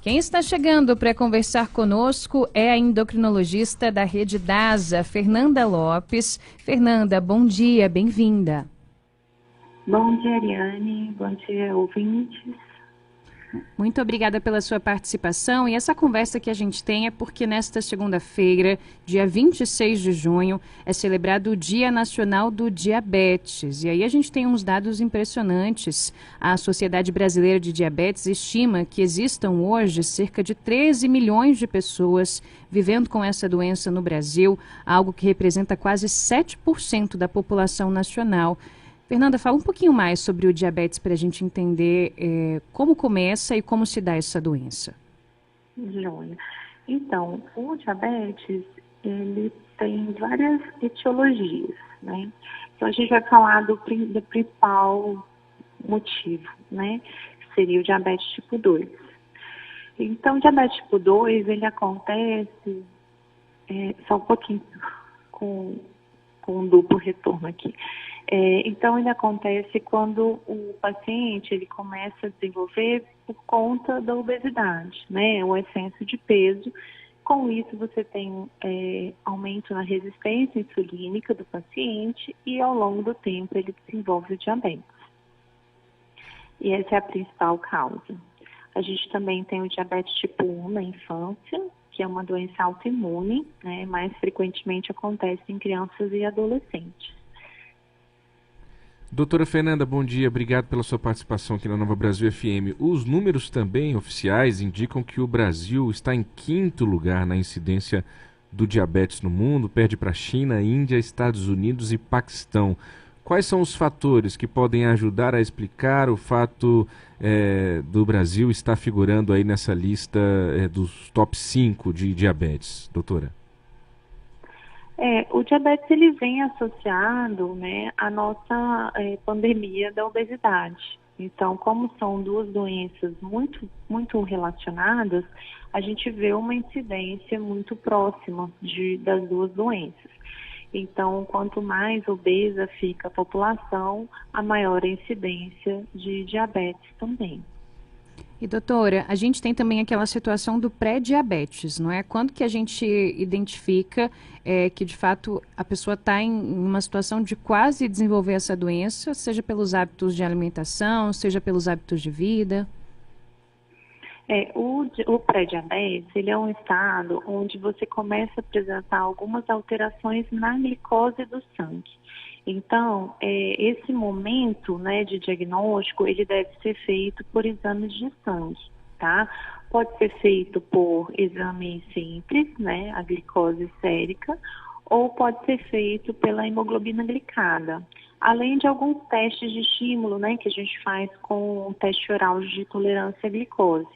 Quem está chegando para conversar conosco é a endocrinologista da Rede DASA, Fernanda Lopes. Fernanda, bom dia, bem-vinda. Bom dia, Ariane. Bom dia, ouvintes. Muito obrigada pela sua participação, e essa conversa que a gente tem é porque nesta segunda-feira, dia 26 de junho, é celebrado o Dia Nacional do Diabetes. E aí a gente tem uns dados impressionantes. A Sociedade Brasileira de Diabetes estima que existam hoje cerca de 13 milhões de pessoas vivendo com essa doença no Brasil, algo que representa quase 7% da população nacional. Fernanda, fala um pouquinho mais sobre o diabetes para a gente entender como começa e como se dá essa doença. Joia. Então, o diabetes, ele tem várias etiologias, né? Então, a gente vai falar do principal motivo, né? Que seria o diabetes tipo 2. Então, o diabetes tipo 2, ele acontece, só um pouquinho com um duplo retorno aqui. Então, ele acontece quando o paciente ele começa a desenvolver por conta da obesidade, né? O excesso de peso. Com isso, você tem aumento na resistência insulínica do paciente e, ao longo do tempo, ele desenvolve o diabetes. E essa é a principal causa. A gente também tem o diabetes tipo 1 na infância, que é uma doença autoimune, né? Mais frequentemente acontece em crianças e adolescentes. Doutora Fernanda, bom dia. Obrigado pela sua participação aqui na Nova Brasil FM. Os números também oficiais indicam que o Brasil está em 5º lugar na incidência do diabetes no mundo, perde para a China, Índia, Estados Unidos e Paquistão. Quais são os fatores que podem ajudar a explicar o fato do Brasil estar figurando aí nessa lista dos top 5 de diabetes, doutora? O diabetes ele vem associado, né, à nossa pandemia da obesidade. Então, como são duas doenças muito, muito relacionadas, a gente vê uma incidência muito próxima das duas doenças. Então, quanto mais obesa fica a população, a maior a incidência de diabetes também. E doutora, a gente tem também aquela situação do pré-diabetes, não é? Quando que a gente identifica que de fato a pessoa está em uma situação de quase desenvolver essa doença, seja pelos hábitos de alimentação, seja pelos hábitos de vida? O pré-diabetes, ele é um estado onde você começa a apresentar algumas alterações na glicose do sangue. Então, esse momento, né, de diagnóstico, ele deve ser feito por exames de sangue, tá? Pode ser feito por exame simples, né, a glicose sérica, ou pode ser feito pela hemoglobina glicada. Além de alguns testes de estímulo, né, que a gente faz com o teste oral de tolerância à glicose.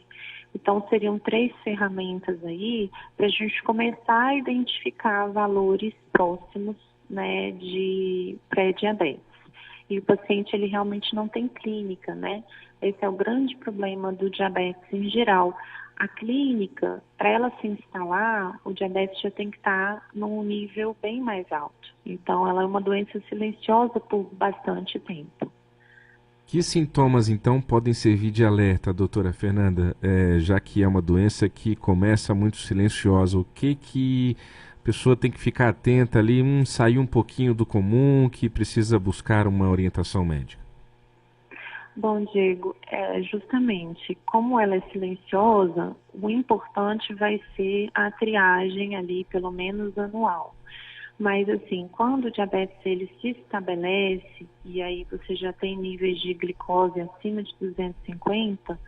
Então, seriam 3 ferramentas aí para a gente começar a identificar valores próximos, né, de pré-diabetes. E o paciente, ele realmente não tem clínica, né? Esse é o grande problema do diabetes em geral. A clínica, para ela se instalar, o diabetes já tem que estar num nível bem mais alto. Então, ela é uma doença silenciosa por bastante tempo. Que sintomas, então, podem servir de alerta, doutora Fernanda, já que é uma doença que começa muito silenciosa? O que a pessoa tem que ficar atenta ali, sair um pouquinho do comum, que precisa buscar uma orientação médica? Bom, Diego, justamente, como ela é silenciosa, o importante vai ser a triagem ali, pelo menos anual. Mas, assim, quando o diabetes ele se estabelece, e aí você já tem níveis de glicose acima de 250,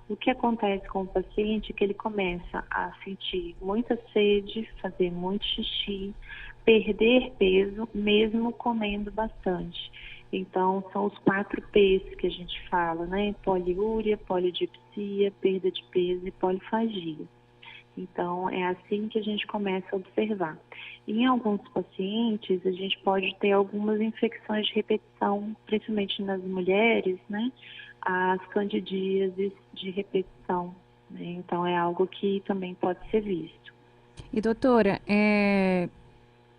o que acontece com o paciente é que ele começa a sentir muita sede, fazer muito xixi, perder peso, mesmo comendo bastante. Então, são os 4 P's que a gente fala, né? Poliúria, polidipsia, perda de peso e polifagia. Então, é assim que a gente começa a observar. Em alguns pacientes, a gente pode ter algumas infecções de repetição, principalmente nas mulheres, né? As candidíases de repetição, né? Então, é algo que também pode ser visto. E, doutora,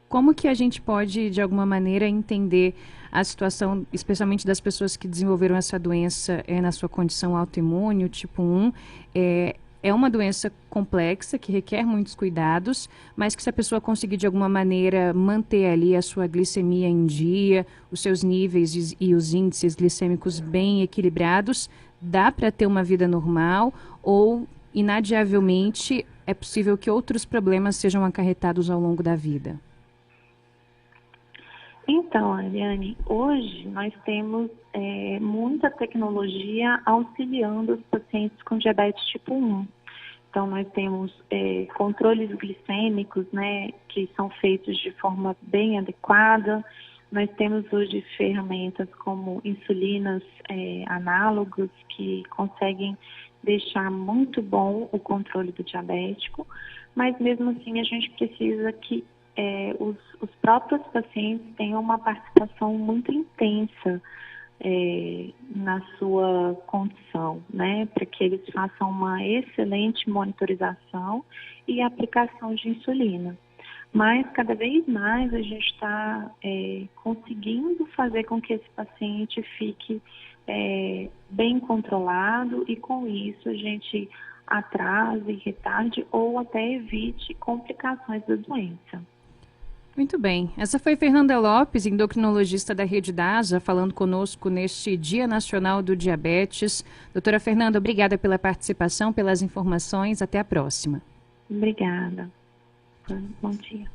como que a gente pode, de alguma maneira, entender a situação, especialmente das pessoas que desenvolveram essa doença na sua condição autoimune, o tipo 1, é uma doença complexa que requer muitos cuidados, mas que se a pessoa conseguir de alguma maneira manter ali a sua glicemia em dia, os seus níveis e os índices glicêmicos bem equilibrados, dá para ter uma vida normal ou, inadiavelmente, é possível que outros problemas sejam acarretados ao longo da vida? Então, Ariane, hoje nós temos muita tecnologia auxiliando os pacientes com diabetes tipo 1. Então, nós temos controles glicêmicos, né, que são feitos de forma bem adequada. Nós temos hoje ferramentas como insulinas análogos que conseguem deixar muito bom o controle do diabético, mas mesmo assim a gente precisa que os próprios pacientes tenham uma participação muito intensa na sua condição, né, para que eles façam uma excelente monitorização e aplicação de insulina. Mas cada vez mais a gente está conseguindo fazer com que esse paciente fique bem controlado e com isso a gente atrase, retarde ou até evite complicações da doença. Muito bem. Essa foi Fernanda Lopes, endocrinologista da Rede DASA, falando conosco neste Dia Nacional do Diabetes. Doutora Fernanda, obrigada pela participação, pelas informações. Até a próxima. Obrigada. Bom dia.